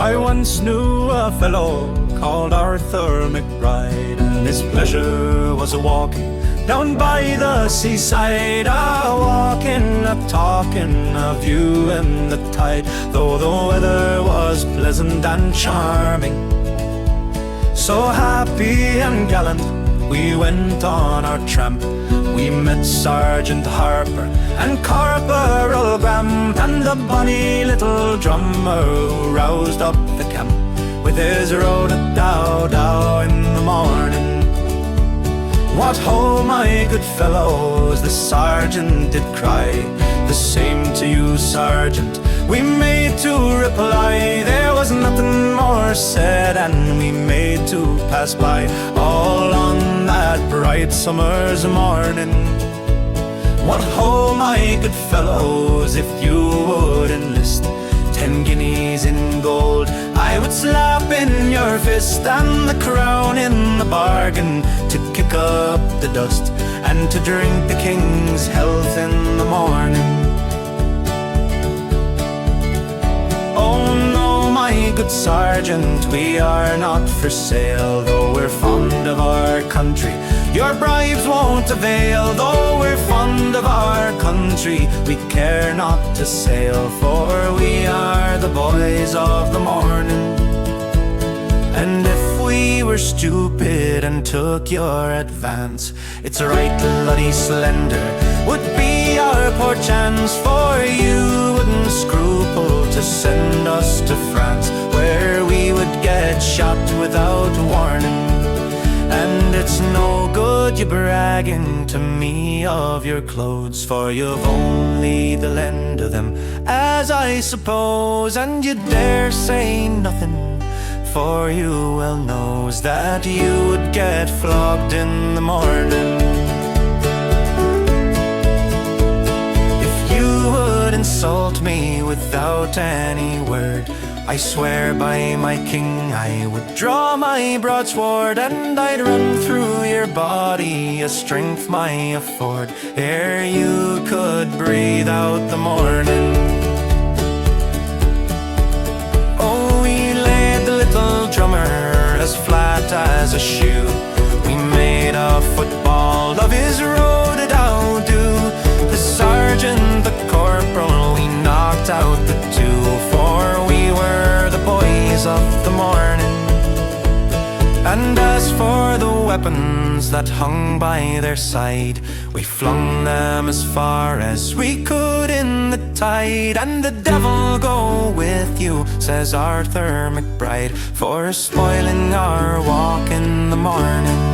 I once knew a fellow called Arthur McBride, and his pleasure was a walking down by the seaside, a walking, a talking of you and the tide. Though the weather was pleasant and charming, so happy and gallant, we went on our tramp. We met Sergeant Harper and Corporal Graham, and the bonny little drummer who roused up the camp with his road-a-dow-dow in the morning. What ho, my good fellows, the sergeant did cry. The same to you, sergeant, we made to reply. There was nothing more said, and we made to pass by, all on that bright summer's morning. What ho, my good fellows, if you would enlist 10 guineas in gold, I would slap in your fist, and the crown in the bargain, to kick up the dust and to drink the king's health in the morning. Oh no, my good sergeant, we are not for sale. Though we're fond of our country, your bribes won't avail. Though we're fond of our country, we care not to sail, for we are the boys of the morning. And if we were stupid and took your advance, it's right bloody slender would be our poor chance. For you wouldn't scruple to send us to France, where we would get shot without warning. And it's no good you bragging to me of your clothes, for you've only the lend of them, as I suppose. And you dare say nothing, for you well knows that you would get flogged in the morning. If you would insult me without any word, I swear by my king I would draw my broadsword, and I'd run through your body a strength my afford, ere you could breathe out the morning. Oh, we laid the little drummer as flat as a shoe. We made a football of his road-a-dow-do. The sergeant, the corporal, we knocked out the two, for we were the boys of the morning. And as for the weapons that hung by their side, we flung them as far as we could in the tide. And the devil go with you, says Arthur McBride, for spoiling our walk in the morning.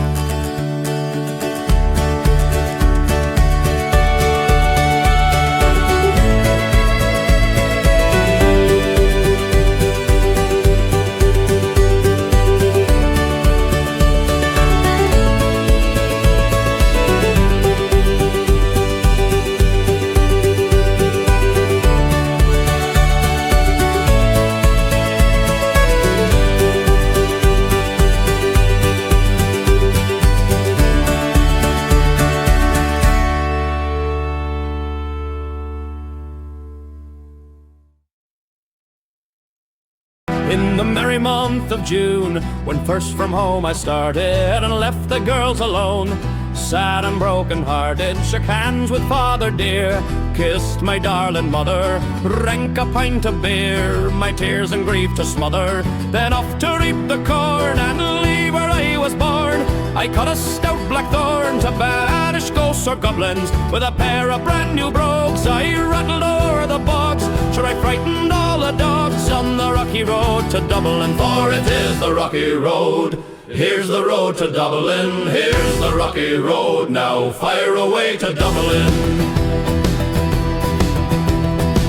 In the merry month of June, when first from home I started and left the girls alone, sad and broken-hearted, shook hands with father dear, kissed my darling mother, drank a pint of beer, my tears and grief to smother, then off to reap the corn and leave where I was born. I cut a stout blackthorn to banish ghosts or goblins, with a pair of brand new brogues I rattled o'er the bogs. Sure, I frightened all the dogs on the rocky road to Dublin, for it is the rocky road. Here's the road to Dublin, here's the rocky road, now fire away to Dublin.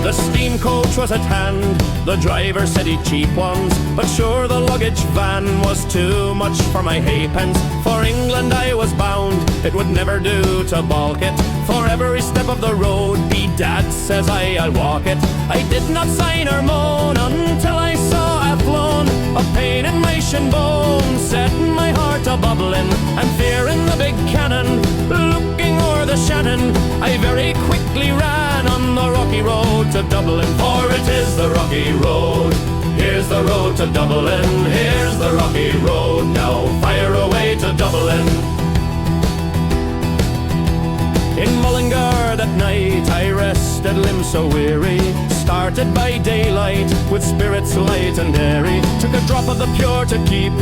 The steam coach was at hand, the driver said he'd cheap ones, but sure the luggage van was too much for my halfpence. For England I was bound, it would never do to balk it, for every step of the road, bedad, says I'll walk it. I did not sign or moan until I saw Athlone, a pain in my shin bone, setting my heart a-bubbling, and fearing the big cannon, looking o'er the Shannon, I very quickly ran on the rocky road to Dublin, for it is the rocky road. Here's here's the road to Dublin. Here's the rocky road, now fire away to Dublin. In Mullingar that night I rested, limbs so weary. Started by daylight with spirits light and airy. Took a drop of the pure to keep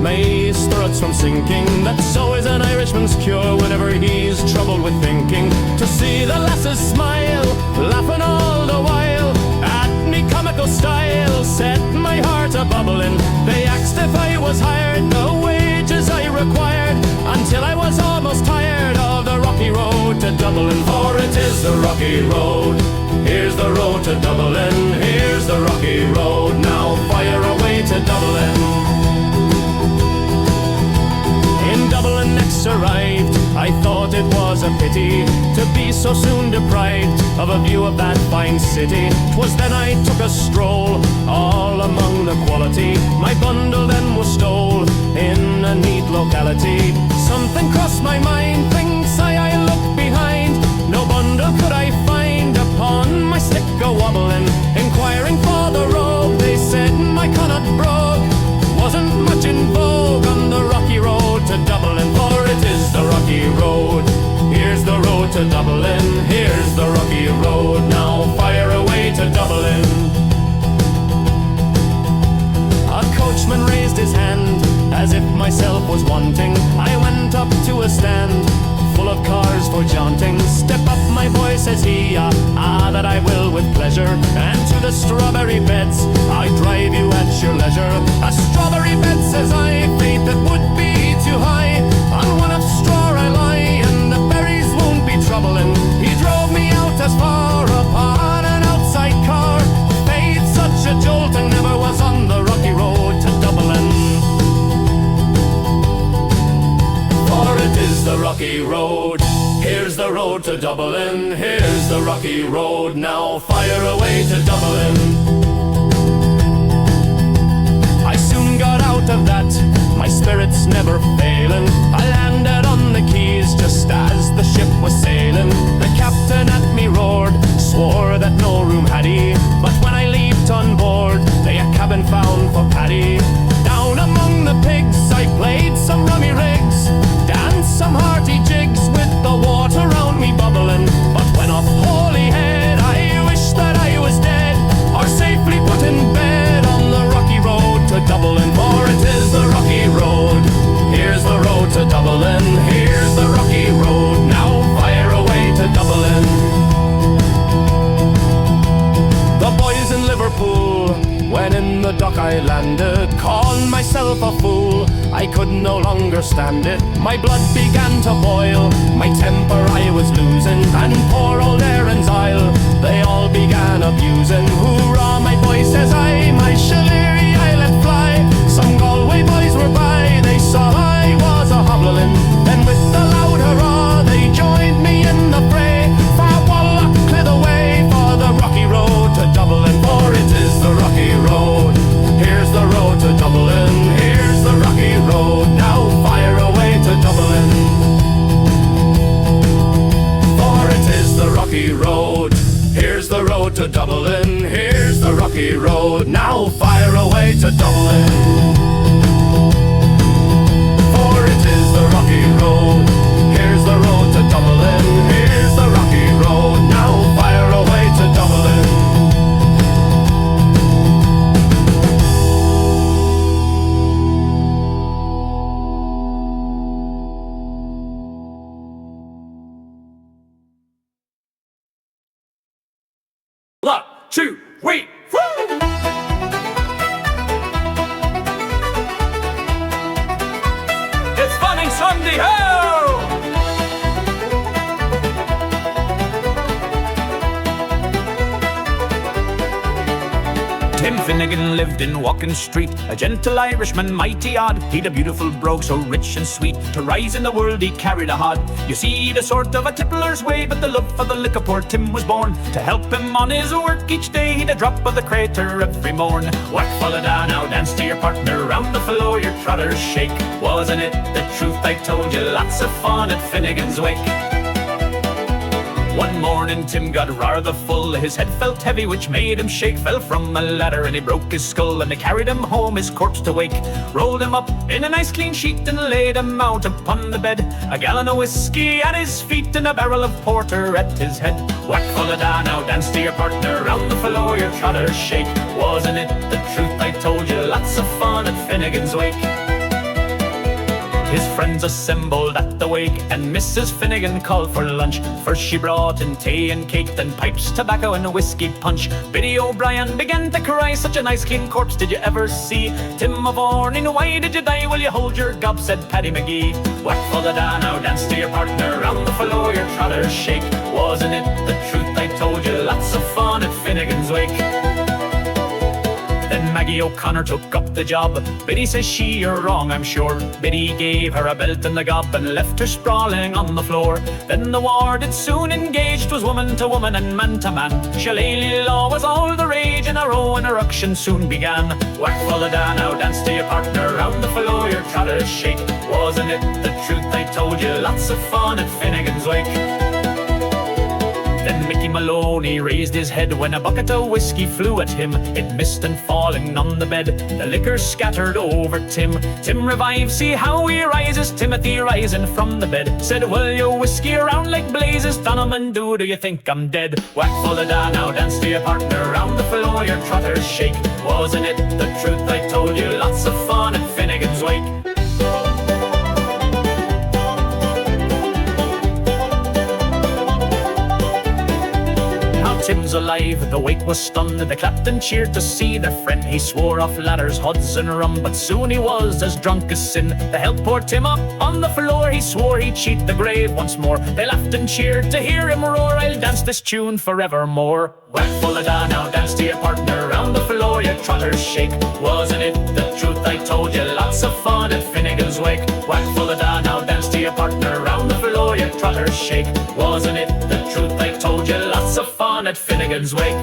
my struts from sinking. That so is an Irishman's cure whenever he's troubled with thinking. To see the lasses smile, laughing all the while at me comical style, set my heart a bubbling. They asked if I was hired, the wages I required, until I was almost tired of the rocky road to Dublin. For it is the rocky road, here's the road to Dublin. Here's the rocky road, now fire away to Dublin. In Dublin next arrived, I thought it was a pity to be so soon deprived of a view of that fine city. 'Twas then I took a stroll all among the quality. My bundle then was stole in a neat locality. Something crossed my mind, thinks I looked behind. No bundle could I find, upon my stick a wobbling. Inquiring for the rogue, they said my Connaught brogue wasn't much in vogue on the rocky road to Dublin. For it is the rocky road, here's the road to Dublin. Here's the rocky road, now fire away to Dublin. A coachman raised his hand, as if myself was wanting. I went up to a stand, full of cars for jaunting. Step up, my boy, says he, that I will with pleasure. And to the strawberry beds, I drive you at your leisure. A strawberry bed, says I, faith it would be too high. On one of straw I lie, and the berries won't be troubling. He drove me out as far upon an outside car. Faith, such a jolting never was on the rocky road to Dublin. For it is the rocky road, here's the road to Dublin. Here's the rocky road, now fire away to Dublin. I soon got out of that, my spirits never failing. I landed on the quays just as the ship was sailing. The captain at me roared, swore that no room had he. But when I leaped on board, they a cabin found for Paddy. Down among the pigs I played some rummy rigs, danced some hearty jigs with the water round me bubbling. But when off Holyhead I wished that I was dead, or safely put in bed on the rocky road to Dublin. For it is the rocky road, here's the road to Dublin. Here's the rocky road, now fire away to Dublin. The boys in Liverpool, when in the dock I landed, called myself a fool, I could no longer stand it. My blood began to boil, my temper I was losing, and poor old Erin's Isle, they all began abusing. Hoorah, my boy, says I, my shillery I let fly. Some Galway boys were by, they saw I was a hobbling. Then with the loud hurrah, they joined me in the fray. For Wallach clear the way for the rocky road to Dublin. For it is the rocky road, here's the road to Dublin. Here's the rocky road, now fire away to Dublin. For it is the rocky road, here's the road to Dublin. Here's the rocky road, now fire away to Dublin. For it is the rocky road, here's the road to Dublin. Here's the rocky road, now fire away to Dublin. One, two, three, four. It's funny Sunday, ho! Tim Finnegan lived in Walking Street, a gentle Irishman, mighty odd. He'd a beautiful brogue, so rich and sweet. To rise in the world he carried a hod. You see, the sort of a tippler's way, but the love for the liquor poor Tim was born. To help him on his work each day, he'd a drop of the crater every morn. Work followed on, now dance to your partner, round the floor your trotters shake. Wasn't it the truth I told you? Lots of fun at Finnegan's wake. One morning Tim got rather full, his head felt heavy which made him shake. Fell from a ladder and he broke his skull, and they carried him home, his corpse to wake. Rolled him up in a nice clean sheet and laid him out upon the bed. A gallon of whiskey at his feet and a barrel of porter at his head. Whack full of da, now dance to your partner, round the floor your trotters shake. Wasn't it the truth I told you? Lots of fun at Finnegan's wake. His friends assembled at the wake, and Mrs. Finnegan called for lunch. First she brought in tea and cake, then pipes, tobacco and a whiskey punch. Biddy O'Brien began to cry, such a nice clean corpse did you ever see? Tim of Orning, why did you die? Will you hold your gob, said Paddy McGee. Whack for the da, now dance to your partner, round the floor your trotters shake. Wasn't it the truth I told you? Lots of fun at Finnegan's wake. Then Maggie O'Connor took up the job. Biddy says she, you're wrong, I'm sure. Biddy gave her a belt and a gob and left her sprawling on the floor. Then the war did soon engage, 'twas woman to woman and man to man. Shillelagh law was all the rage, and a row and a ruction soon began. Whack for the da, now dance to your partner, round the floor your trotters shake. Wasn't it the truth I told you? Lots of fun at Finnegan's wake. Then Mickey Maloney raised his head when a bucket of whiskey flew at him. It missed and falling on the bed, the liquor scattered over Tim. Tim revived, see how he rises, Timothy rising from the bed. Said, will your whiskey around like blazes, Donovan, do you think I'm dead? Whack full of da, now dance to your partner, round the floor your trotters shake. Wasn't it the truth I told you? Lots of fun at Finnegan's wake. Tim's alive, the wake was stunned, they clapped and cheered to see their friend. He swore off ladders, hods and rum, but soon he was as drunk as sin. They helped poor Tim up on the floor, he swore he'd cheat the grave once more. They laughed and cheered to hear him roar, I'll dance this tune forevermore. Whack full of da, now dance to your partner, round the floor your trotters shake. Wasn't it the truth I told you? Lots of fun at Finnegan's wake. Whack full of da, now dance to your partner, round the floor your trotters shake. Wasn't it the truth I told you? Lots of fun at Finnegan's wake.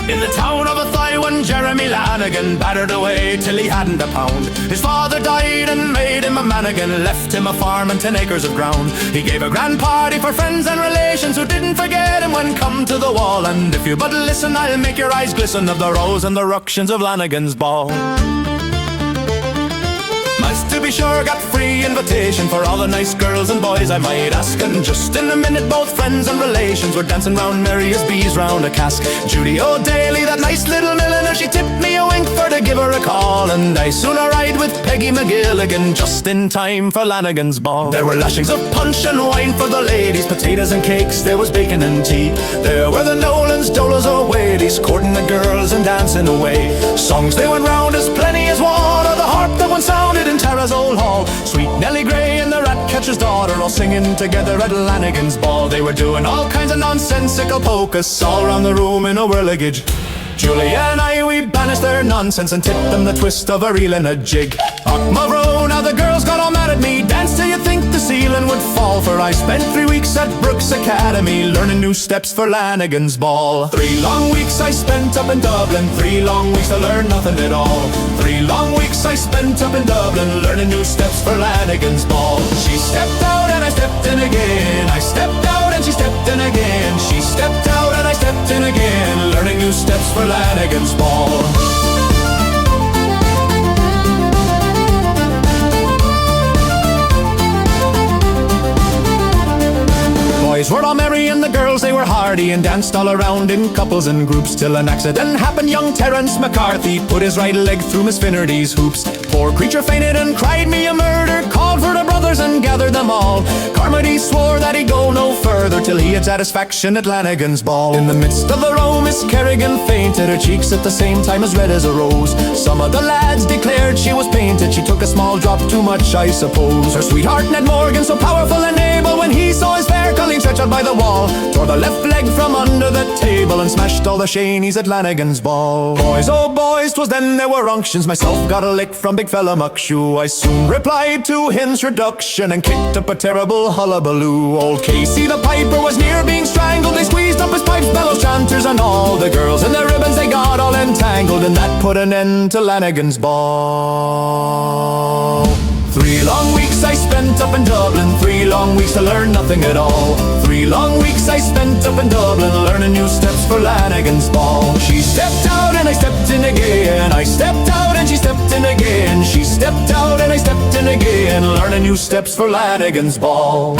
In the town of Athy, one Jeremy Lanigan battered away till he hadn't a pound. His father died and made him a man again, left him a farm and 10 acres of ground. He gave a grand party for friends and relations who didn't forget him when come to the wall. And if you but listen, I'll make your eyes glisten of the rows and the ructions of Lanigan's ball. To be sure, got free invitation for all the nice girls and boys I might ask. And just in a minute both friends and relations were dancing round merry as bees round a cask. Judy O'Daly, that nice little milliner, she tipped me a wink for to give her a call. And I soon arrived with Peggy McGilligan, just in time for Lanigan's ball. There were lashings of punch and wine for the ladies, potatoes and cakes, there was bacon and tea. There were the Nolans, Dolas, O'Wadies, courting the girls and dancing away. Songs they went round as plenty as water, the harp that once sounded in Tara's old hall. Sweet Nellie Gray and the Ratcatcher's daughter all singing together at Lanigan's ball. They were doing all kinds of nonsensical pocus all round the room in a whirligig. Julia and I, we banished their nonsense and tipped them the twist of a reel and a jig. Och Monroe, now the girls got all mad at me, danced till you think the ceiling would fall. For I spent 3 weeks at Brooks Academy, learning new steps for Lanigan's ball. 3 long weeks I spent up in Dublin, 3 long weeks to learn nothing at all. 3 long weeks I spent up in Dublin, learning new steps for Lanigan's ball. She stepped out and I stepped in again, I stepped out and she stepped in again. She stepped out and I stepped in again, learning new steps for Lanigan's ball. Boys were all merry and the girls they were hardy, and danced all around in couples and groups, till an accident happened. Young Terence McCarthy put his right leg through Miss Finnerty's hoops. Poor creature fainted and cried me a murder, called for the brothers and gathered them all. Carmody swore that he'd go no further till he had satisfaction at Lanigan's ball. In the midst of the row Miss Kerrigan fainted, her cheeks at the same time as red as a rose. Some of the lads declared she was painted, she took a small drop too much I suppose. Her sweetheart Ned Morgan, so powerful and able, when he saw his fair colleen stretched out by the wall, tore the left leg from under the table and smashed all the shanies at Lanigan's ball. Boys, oh boys, 'twas then there were unctions, myself got a lick from big fella Muckshoe. I soon replied to his introduction and kicked up a terrible hullabaloo. Old Casey the piper was near being strangled, they squeezed up his pipes, bellows, chanters and all. The girls and their ribbons they got all entangled, and that put an end to Lanigan's ball. 3 long weeks I spent spent up in Dublin, 3 long weeks to learn nothing at all. 3 long weeks I spent up in Dublin, learning new steps for Lanigan's ball. She stepped out and I stepped in again, I stepped out and she stepped in again. She stepped out and I stepped in again, learning new steps for Lanigan's ball.